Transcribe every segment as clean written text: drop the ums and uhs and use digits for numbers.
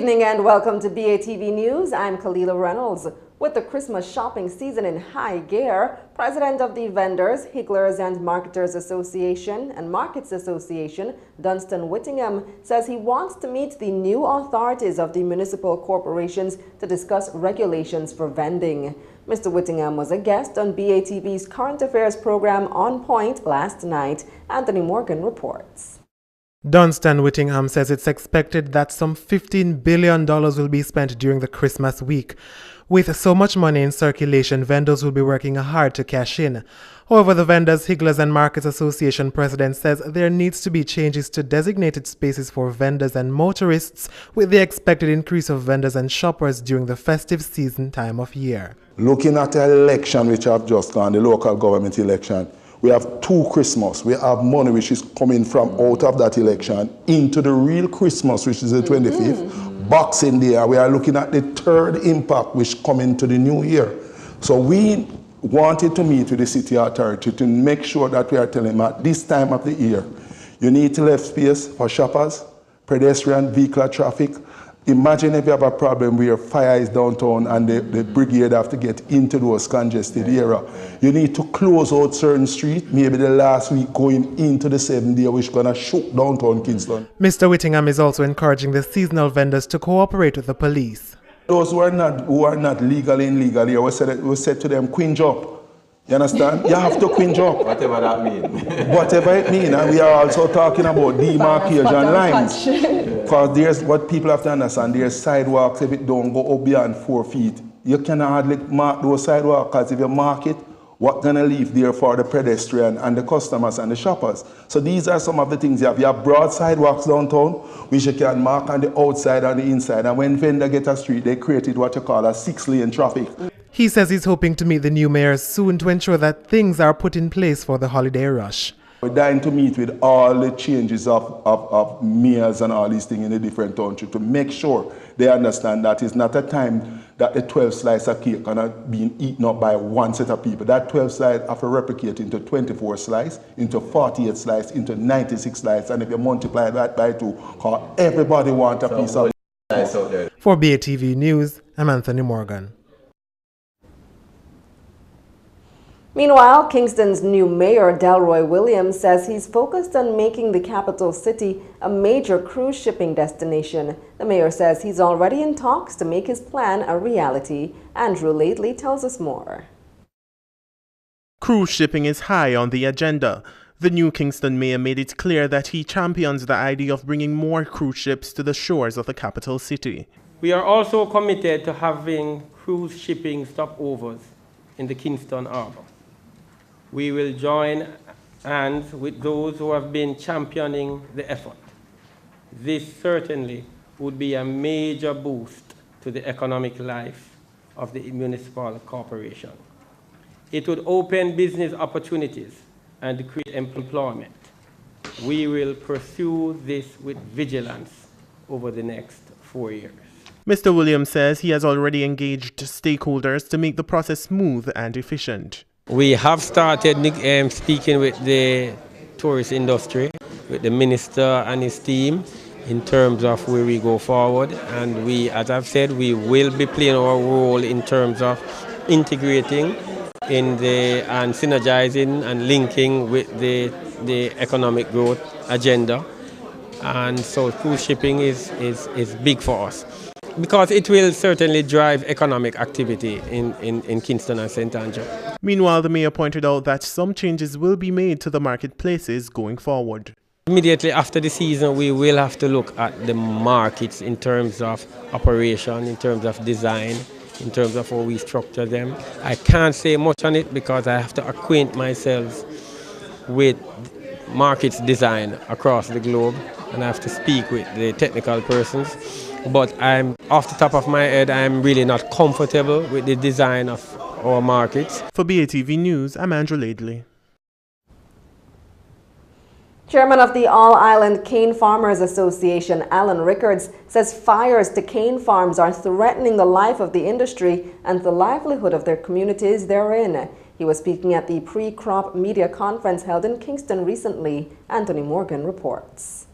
evening and welcome to BATV News. I'm Kalila Reynolds. With the Christmas shopping season in high gear, President of the Vendors, Higglers and Marketers Association and Markets Association, Dunstan Whittingham, says he wants to meet the new authorities of the municipal corporations to discuss regulations for vending. Mr. Whittingham was a guest on BATV's current affairs program On Point last night. Anthony Morgan reports. Dunstan Whittingham says it's expected that some $15 billion will be spent during the Christmas week. With so much money in circulation, vendors will be working hard to cash in. However, the Vendors, Higglers and Markets Association president says there needs to be changes to designated spaces for vendors and motorists with the expected increase of vendors and shoppers during the festive season time of year. Looking at the election which have just gone, the local government election, we have two Christmas. We have money which is coming from out of that election into the real Christmas, which is the 25th. Boxing Day, we are looking at the third impact which come into the new year. So we wanted to meet with the city authority to make sure that we are telling them at this time of the year, you need to leave space for shoppers, pedestrian, vehicular traffic. Imagine if you have a problem where fire is downtown and the brigade have to get into those congested area. You need to close out certain streets, maybe the last week going into the 7th day, which is going to shoot downtown Kingston. Mr. Whittingham is also encouraging the seasonal vendors to cooperate with the police. Those who are not legally and illegally, we said to them, quinge up. You understand? You have to quinge up. Whatever that means. Whatever it means. And we are also talking about demarcation lines. Because there's what people have to understand, there's sidewalks, if it don't go up beyond 4 feet, you cannot hardly mark those sidewalks, because if you mark it, what's going to leave there for the pedestrian and the customers and the shoppers? So these are some of the things you have. You have broad sidewalks downtown, which you can mark on the outside and the inside. And when vendors get a street, they created what you call a 6-lane traffic. He says he's hoping to meet the new mayors soon to ensure that things are put in place for the holiday rush. We're dying to meet with all the changes of mayors and all these things in the different townships to make sure they understand that it's not a time that the 12 slices of cake are being eaten up by one set of people. That 12 slices have to replicate into 24 slices, into 48 slices, into 96 slices, and if you multiply that by 2, because everybody wants a piece of it. For BATV News, I'm Anthony Morgan. Meanwhile, Kingston's new mayor, Delroy Williams, says he's focused on making the capital city a major cruise shipping destination. The mayor says he's already in talks to make his plan a reality. Andrew Lately tells us more. Cruise shipping is high on the agenda. The new Kingston mayor made it clear that he champions the idea of bringing more cruise ships to the shores of the capital city. We are also committed to having cruise shipping stopovers in the Kingston Harbor. We will join hands with those who have been championing the effort. This certainly would be a major boost to the economic life of the municipal corporation. It would open business opportunities and create employment. We will pursue this with vigilance over the next 4 years. Mr. Williams says he has already engaged stakeholders to make the process smooth and efficient. We have started speaking with the tourist industry, with the minister and his team, in terms of where we go forward. And we, as I've said, we will be playing our role in terms of integrating and synergizing and linking with the economic growth agenda. And so cruise shipping is big for us, because it will certainly drive economic activity in Kingston and St. Andrew. Meanwhile, the mayor pointed out that some changes will be made to the marketplaces going forward. Immediately after the season, we will have to look at the markets in terms of operation, in terms of design, in terms of how we structure them. I can't say much on it because I have to acquaint myself with markets design across the globe, and I have to speak with the technical persons. But I'm, off the top of my head, I'm really not comfortable with the design of our markets. For BATV News, I'm Andrew Lately. Chairman of the All-Island Cane Farmers Association, Alan Rickards, says fires to cane farms are threatening the life of the industry and the livelihood of their communities therein. He was speaking at the pre-crop media conference held in Kingston recently. Anthony Morgan reports.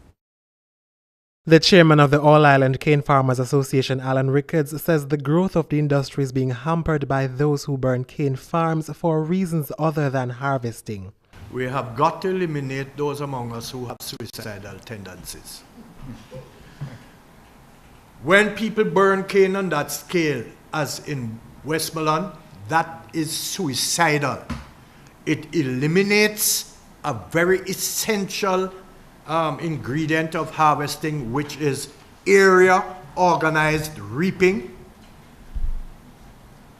The chairman of the All-Island Cane Farmers Association, Alan Ricketts, says the growth of the industry is being hampered by those who burn cane farms for reasons other than harvesting. We have got to eliminate those among us who have suicidal tendencies. When people burn cane on that scale, as in Westmoreland, that is suicidal. It eliminates a very essential ingredient of harvesting, which is area organized reaping.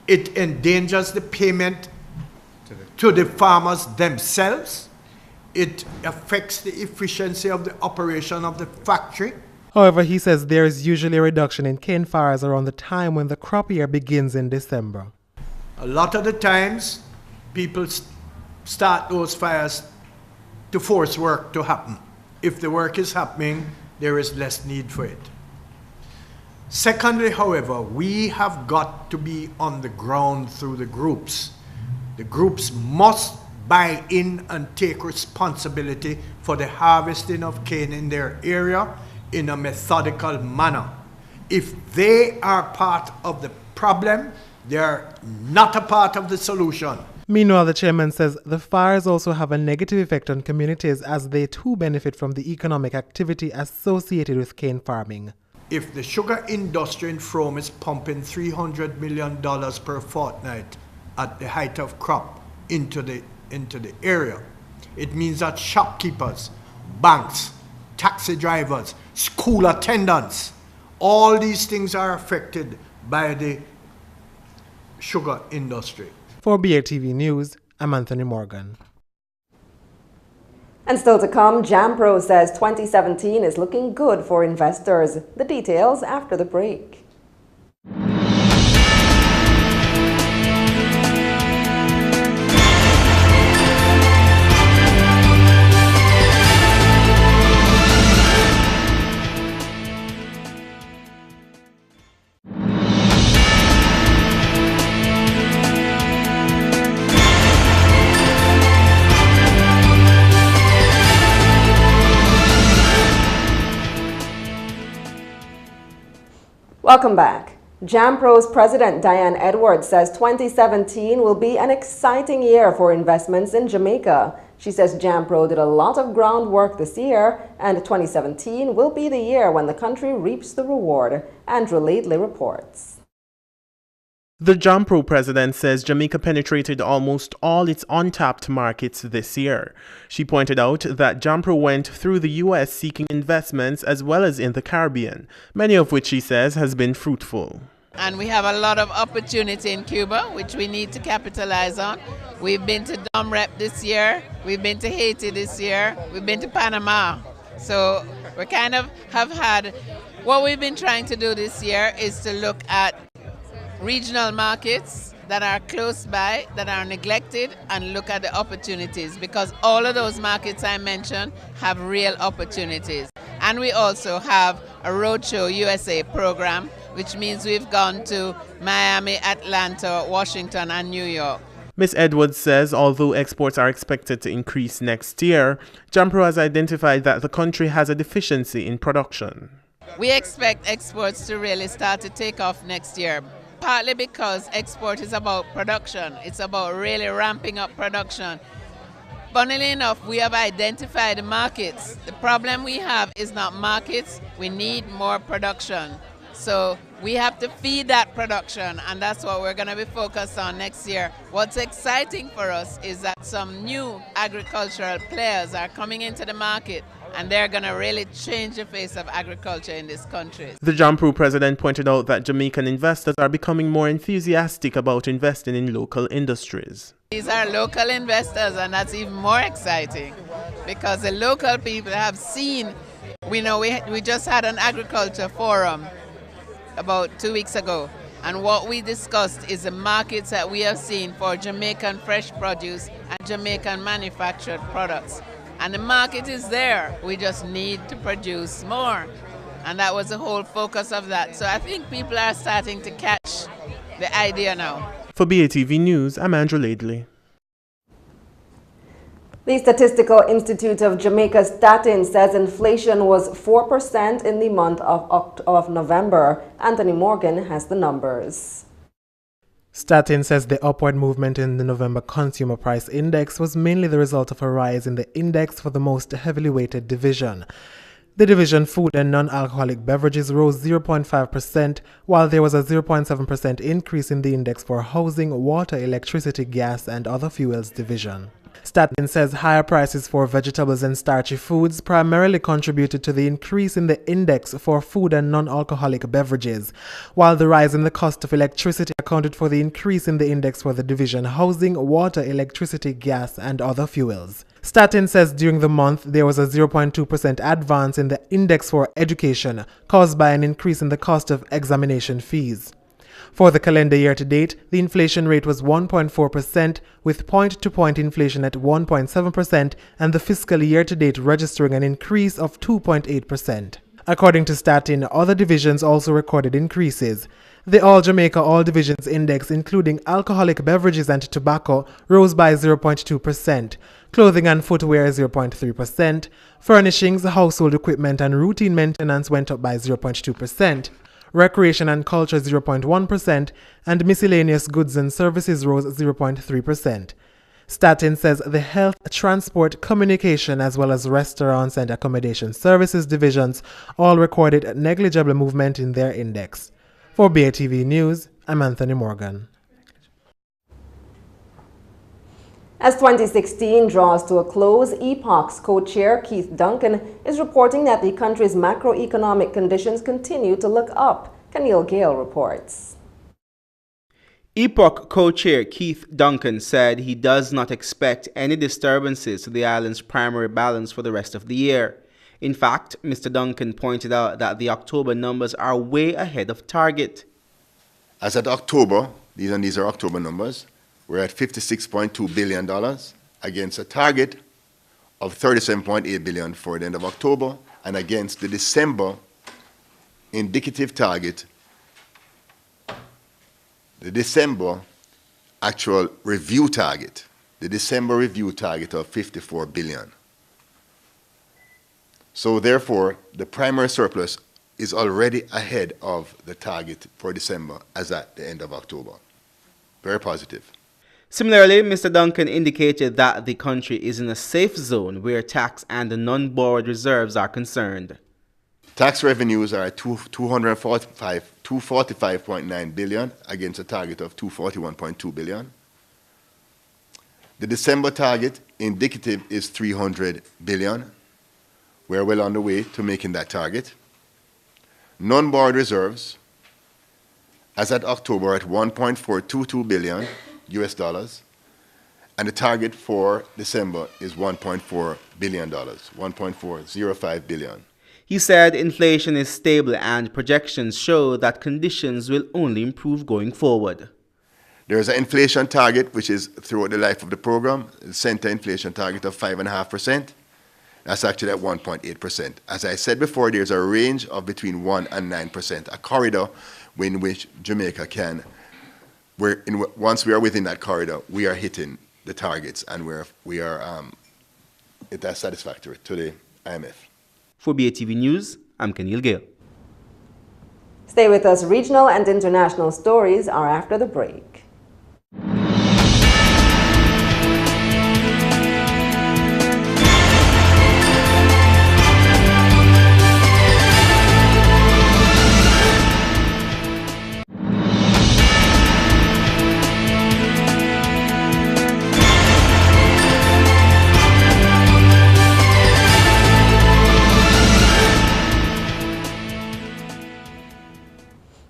It endangers the payment to the farmers themselves. It affects the efficiency of the operation of the factory. However, he says there is usually a reduction in cane fires around the time when the crop year begins in December. A lot of the times, people start those fires to force work to happen. If the work is happening, there is less need for it. Secondly, however, we have got to be on the ground through the groups. The groups must buy in and take responsibility for the harvesting of cane in their area in a methodical manner. If they are part of the problem, they are not a part of the solution. Meanwhile, the chairman says the fires also have a negative effect on communities as they too benefit from the economic activity associated with cane farming. If the sugar industry in Frome is pumping $300 million per fortnight at the height of crop into the area, it means that shopkeepers, banks, taxi drivers, school attendants, all these things are affected by the sugar industry. For BATV News, I'm Anthony Morgan. And still to come, JAMPRO says 2017 is looking good for investors. The details after the break. Welcome back. JAMPRO's president Diane Edwards says 2017 will be an exciting year for investments in Jamaica. She says JAMPRO did a lot of groundwork this year, and 2017 will be the year when the country reaps the reward. Andrew Laidley reports. The JAMPRO president says Jamaica penetrated almost all its untapped markets this year. She pointed out that JAMPRO went through the U.S. seeking investments as well as in the Caribbean, many of which she says has been fruitful. And we have a lot of opportunity in Cuba, which we need to capitalize on. We've been to Dom Rep this year, we've been to Haiti this year, we've been to Panama. So we kind of have had, what we've been trying to do this year is to look at regional markets that are close by, that are neglected, and look at the opportunities, because all of those markets I mentioned have real opportunities. And we also have a Roadshow USA program, which means we've gone to Miami, Atlanta, Washington, and New York. Ms. Edwards says although exports are expected to increase next year, JAMPRO has identified that the country has a deficiency in production. We expect exports to really start to take off next year. Partly because export is about production. It's about really ramping up production. Funnily enough, we have identified the markets. The problem we have is not markets, we need more production. So we have to feed that production, and that's what we're going to be focused on next year. What's exciting for us is that some new agricultural players are coming into the market, and they're going to really change the face of agriculture in this country. The JAMPRO president pointed out that Jamaican investors are becoming more enthusiastic about investing in local industries. These are local investors, and that's even more exciting because the local people have seen, we just had an agriculture forum about 2 weeks ago, and what we discussed is the markets that we have seen for Jamaican fresh produce and Jamaican manufactured products. And the market is there. We just need to produce more. And that was the whole focus of that. So I think people are starting to catch the idea now. For BATV News, I'm Andrew Laidley. The Statistical Institute of Jamaica Statin says inflation was 4% in the month of November. Anthony Morgan has the numbers. Statin says the upward movement in the November Consumer Price Index was mainly the result of a rise in the index for the most heavily weighted division. The division food and non-alcoholic beverages rose 0.5%, while there was a 0.7% increase in the index for housing, water, electricity, gas, and other fuels division. Statin says higher prices for vegetables and starchy foods primarily contributed to the increase in the index for food and non-alcoholic beverages, while the rise in the cost of electricity accounted for the increase in the index for the division housing, water, electricity, gas, and other fuels. Statin says during the month there was a 0.2% advance in the index for education, caused by an increase in the cost of examination fees. For the calendar year to date, the inflation rate was 1.4%, with point-to-point inflation at 1.7%, and the fiscal year to date registering an increase of 2.8%. According to Statin, other divisions also recorded increases. The All Jamaica All Divisions Index, including alcoholic beverages and tobacco, rose by 0.2%, clothing and footwear 0.3%, furnishings, household equipment and routine maintenance went up by 0.2%, recreation and culture 0.1%, and miscellaneous goods and services rose 0.3%. Statin says the health, transport, communication, as well as restaurants and accommodation services divisions all recorded negligible movement in their index. For BATV News, I'm Anthony Morgan. As 2016 draws to a close, EPOC's co-chair Keith Duncan is reporting that the country's macroeconomic conditions continue to look up. Camille Gale reports. EPOC co-chair Keith Duncan said he does not expect any disturbances to the island's primary balance for the rest of the year. In fact, Mr. Duncan pointed out that the October numbers are way ahead of target. As at October, these are October numbers, we're at $56.2 billion against a target of $37.8 billion for the end of October, and against the December indicative target, the December actual review target, the December review target of $54 billion. So therefore, the primary surplus is already ahead of the target for December as at the end of October. Very positive. Similarly, Mr. Duncan indicated that the country is in a safe zone where tax and non-borrowed reserves are concerned. Tax revenues are at $245.9 billion against a target of $241.2 billion. The December target indicative is $300 billion. We're well on the way to making that target. Non-borrowed reserves, as at October, at $1.422 billion US dollars, and the target for December is $1.4 billion, $1.405 billion. He said inflation is stable and projections show that conditions will only improve going forward. There is an inflation target, which is throughout the life of the program, the center inflation target of 5.5%. That's actually at 1.8%. As I said before, there's a range of between 1 and 9%, a corridor in which Jamaica can, once we are within that corridor, we are hitting the targets, and that's satisfactory to the IMF. For BATV News, I'm Camille Gale. Stay with us. Regional and international stories are after the break.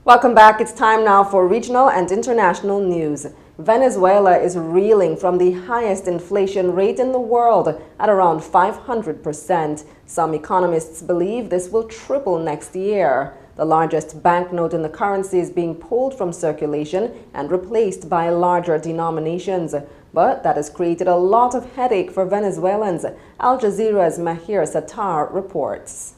Welcome back. It's time now for regional and international news. Venezuela is reeling from the highest inflation rate in the world at around 500%. Some economists believe this will triple next year. The largest banknote in the currency is being pulled from circulation and replaced by larger denominations. But that has created a lot of headache for Venezuelans. Al Jazeera's Mahir Sattar reports.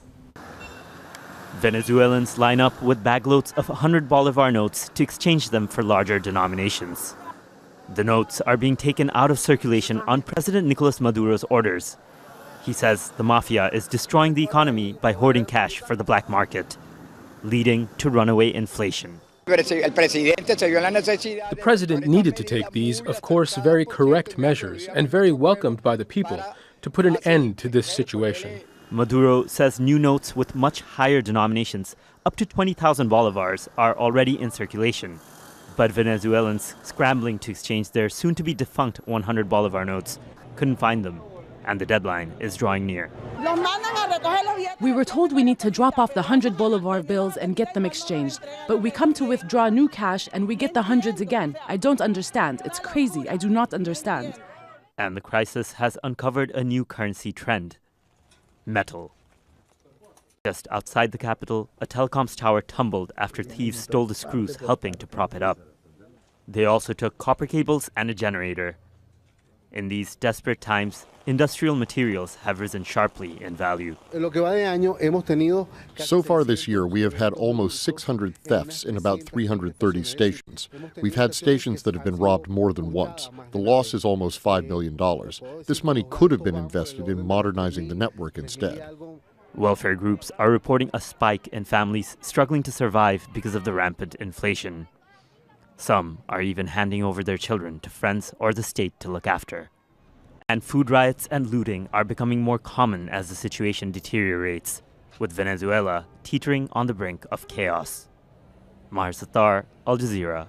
Venezuelans line up with bagloads of 100 Bolivar notes to exchange them for larger denominations. The notes are being taken out of circulation on President Nicolas Maduro's orders. He says the mafia is destroying the economy by hoarding cash for the black market, leading to runaway inflation. The president needed to take these, of course, very correct measures and very welcomed by the people to put an end to this situation. Maduro says new notes with much higher denominations, up to 20,000 bolivars, are already in circulation. But Venezuelans scrambling to exchange their soon-to-be defunct 100 bolivar notes couldn't find them, and the deadline is drawing near. We were told we need to drop off the 100 bolivar bills and get them exchanged, but we come to withdraw new cash and we get the hundreds again. I don't understand. It's crazy. I do not understand. And the crisis has uncovered a new currency trend: metal. Just outside the capital, a telecoms tower tumbled after thieves stole the screws helping to prop it up. They also took copper cables and a generator. In these desperate times, industrial materials have risen sharply in value. So far this year, we have had almost 600 thefts in about 330 stations. We've had stations that have been robbed more than once. The loss is almost $5 million. This money could have been invested in modernizing the network instead. Welfare groups are reporting a spike in families struggling to survive because of the rampant inflation. Some are even handing over their children to friends or the state to look after. And food riots and looting are becoming more common as the situation deteriorates, with Venezuela teetering on the brink of chaos. Maher Sattar, Al Jazeera.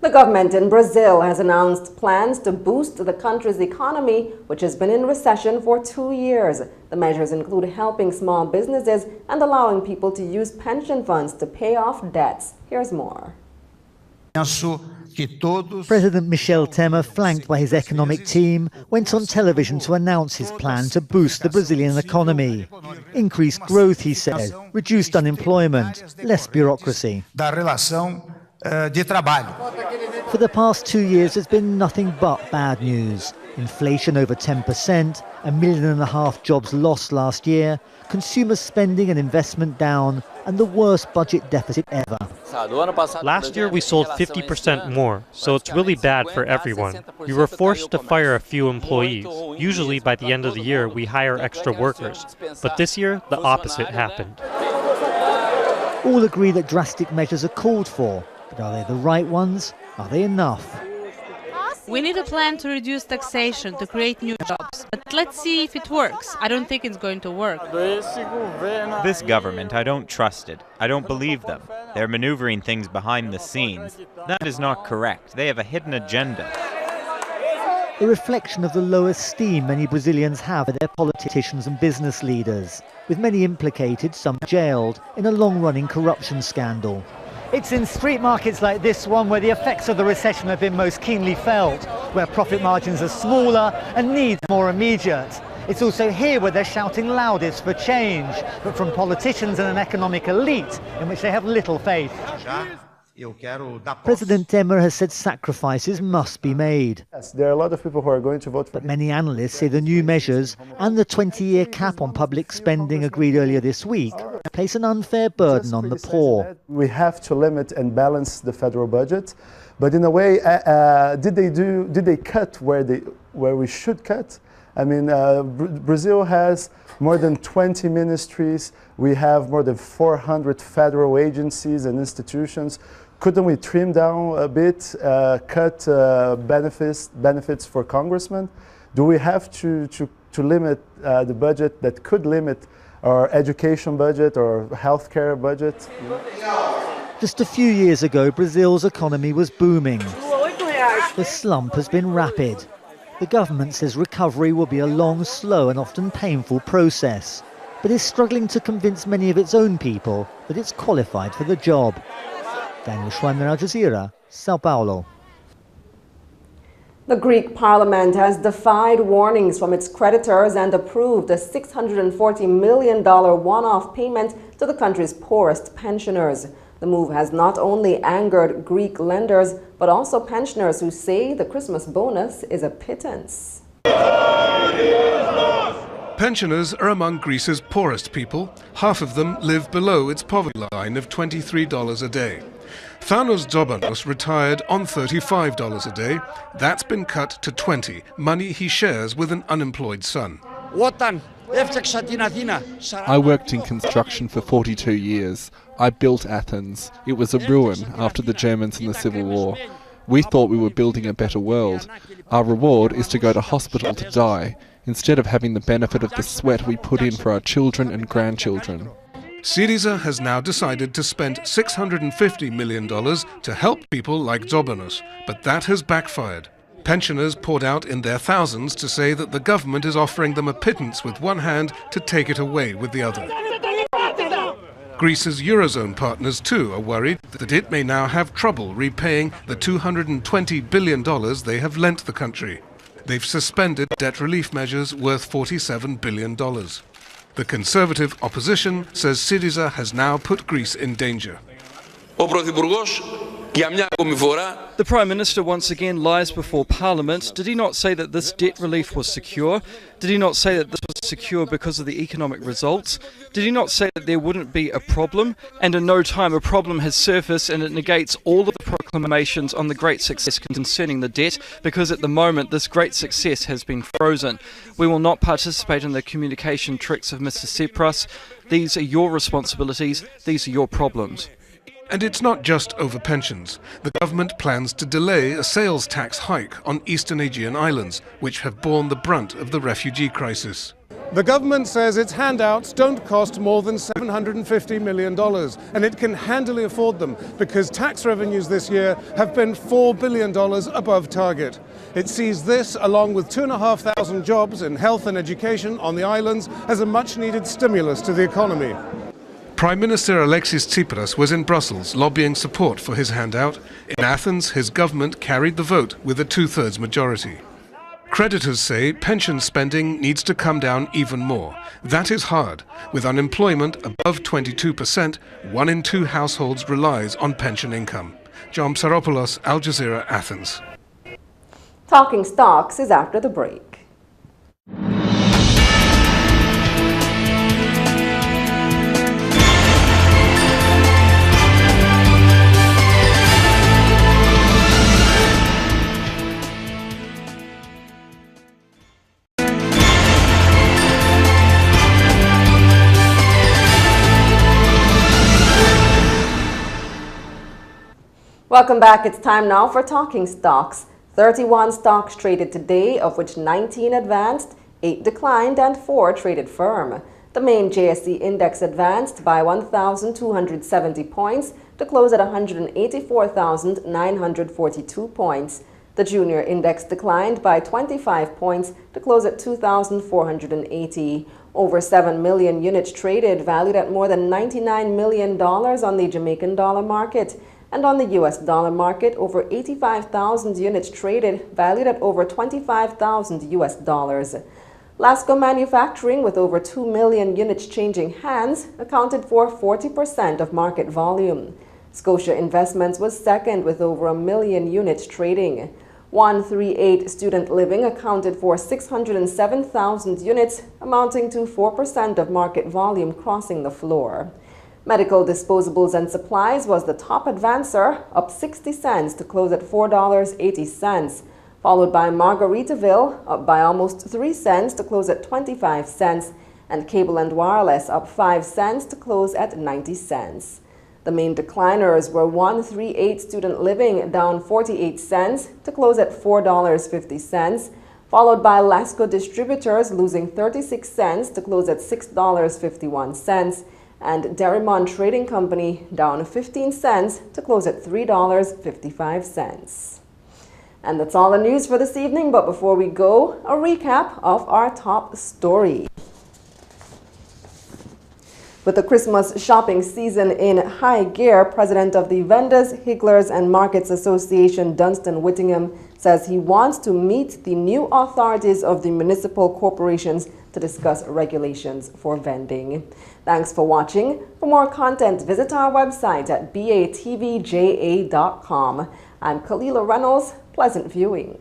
The government in Brazil has announced plans to boost the country's economy, which has been in recession for 2 years. The measures include helping small businesses and allowing people to use pension funds to pay off debts. Here's more. President Michel Temer, flanked by his economic team, went on television to announce his plan to boost the Brazilian economy. Increased growth, he said, reduced unemployment, less bureaucracy. For the past 2 years, there's been nothing but bad news. Inflation over 10%, 1.5 million jobs lost last year, consumer spending and investment down, and the worst budget deficit ever. Last year we sold 50% more, so it's really bad for everyone. We were forced to fire a few employees. Usually by the end of the year we hire extra workers, but this year the opposite happened. All agree that drastic measures are called for, but are they the right ones? Are they enough? We need a plan to reduce taxation, to create new jobs. But let's see if it works. I don't think it's going to work. This government, I don't trust it. I don't believe them. They're maneuvering things behind the scenes. That is not correct. They have a hidden agenda. A reflection of the low esteem many Brazilians have of their politicians and business leaders, with many implicated, some jailed, in a long-running corruption scandal. It's in street markets like this one where the effects of the recession have been most keenly felt, where profit margins are smaller and needs more immediate. It's also here where they're shouting loudest for change, but from politicians and an economic elite in which they have little faith. President Temer has said sacrifices must be made. Yes, there are a lot of people who are going to vote for But many analysts say the new measures and the 20-year cap on public spending agreed earlier this week place an unfair burden on the poor. We have to limit and balance the federal budget, but in a way, did they cut where we should cut? I mean, Brazil has more than 20 ministries. We have more than 400 federal agencies and institutions. Couldn't we trim down a bit, cut benefits for congressmen? Do we have to limit the budget that could limit our education budget or healthcare budget? Just a few years ago, Brazil's economy was booming. The slump has been rapid. The government says recovery will be a long, slow and often painful process, but is struggling to convince many of its own people that it's qualified for the job. Daniel Schweimer, Al Jazeera, Sao Paulo. The Greek parliament has defied warnings from its creditors and approved a $640 million one-off payment to the country's poorest pensioners. The move has not only angered Greek lenders, but also pensioners who say the Christmas bonus is a pittance. Pensioners are among Greece's poorest people. Half of them live below its poverty line of $23 a day. Thanos Dobanos retired on $35 a day. That's been cut to $20, money he shares with an unemployed son. I worked in construction for 42 years. I built Athens. It was a ruin after the Germans and the Civil War. We thought we were building a better world. Our reward is to go to hospital to die, instead of having the benefit of the sweat we put in for our children and grandchildren. Syriza has now decided to spend $650 million to help people like Dobanos, but that has backfired. Pensioners poured out in their thousands to say that the government is offering them a pittance with one hand to take it away with the other. Greece's Eurozone partners too are worried that it may now have trouble repaying the $220 billion they have lent the country. They've suspended debt relief measures worth $47 billion. The Conservative opposition says Syriza has now put Greece in danger. The Prime Minister once again lies before Parliament. Did he not say that this debt relief was secure? Did he not say that this was secure because of the economic results? Did he not say that there wouldn't be a problem? And in no time a problem has surfaced, and it negates all of the proclamations on the great success concerning the debt, because at the moment this great success has been frozen. We will not participate in the communication tricks of Mr. Tsipras. These are your responsibilities. These are your problems. And it's not just over pensions. The government plans to delay a sales tax hike on Eastern Aegean islands, which have borne the brunt of the refugee crisis. The government says its handouts don't cost more than $750 million, and it can handily afford them because tax revenues this year have been $4 billion above target. It sees this, along with 2,500 jobs in health and education on the islands, as a much-needed stimulus to the economy. Prime Minister Alexis Tsipras was in Brussels lobbying support for his handout. In Athens, his government carried the vote with a two-thirds majority. Creditors say pension spending needs to come down even more. That is hard. With unemployment above 22%, 1 in 2 households relies on pension income. John Psaropoulos, Al Jazeera, Athens. Talking Stocks is after the break. Welcome back. It's time now for Talking Stocks. 31 stocks traded today, of which 19 advanced, 8 declined, and 4 traded firm. The main JSE index advanced by 1,270 points to close at 184,942 points. The junior index declined by 25 points to close at 2,480. Over 7 million units traded, valued at more than $99 million on the Jamaican dollar market. And on the US dollar market, over 85,000 units traded, valued at over $25,000 US dollars. Lasco Manufacturing, with over 2 million units changing hands, accounted for 40% of market volume. Scotia Investments was second with over 1 million units trading. 138 Student Living accounted for 607,000 units, amounting to 4% of market volume crossing the floor. Medical Disposables and Supplies was the top advancer, up 60 cents to close at $4.80, followed by Margaritaville, up by almost 3 cents to close at 25 cents, and Cable and Wireless, up 5 cents to close at 90 cents. The main decliners were 138 Student Living, down 48 cents to close at $4.50, followed by Lasco Distributors, losing 36 cents to close at $6.51, and Derrimon Trading Company down 15 cents to close at $3.55. And that's all the news for this evening, but before we go, a recap of our top story. With the Christmas shopping season in high gear, President of the Vendors, Higglers and Markets Association, Dunstan Whittingham, says he wants to meet the new authorities of the municipal corporations to discuss regulations for vending. Thanks for watching. For more content, visit our website at batvja.com. I'm Kalila Reynolds. Pleasant viewing.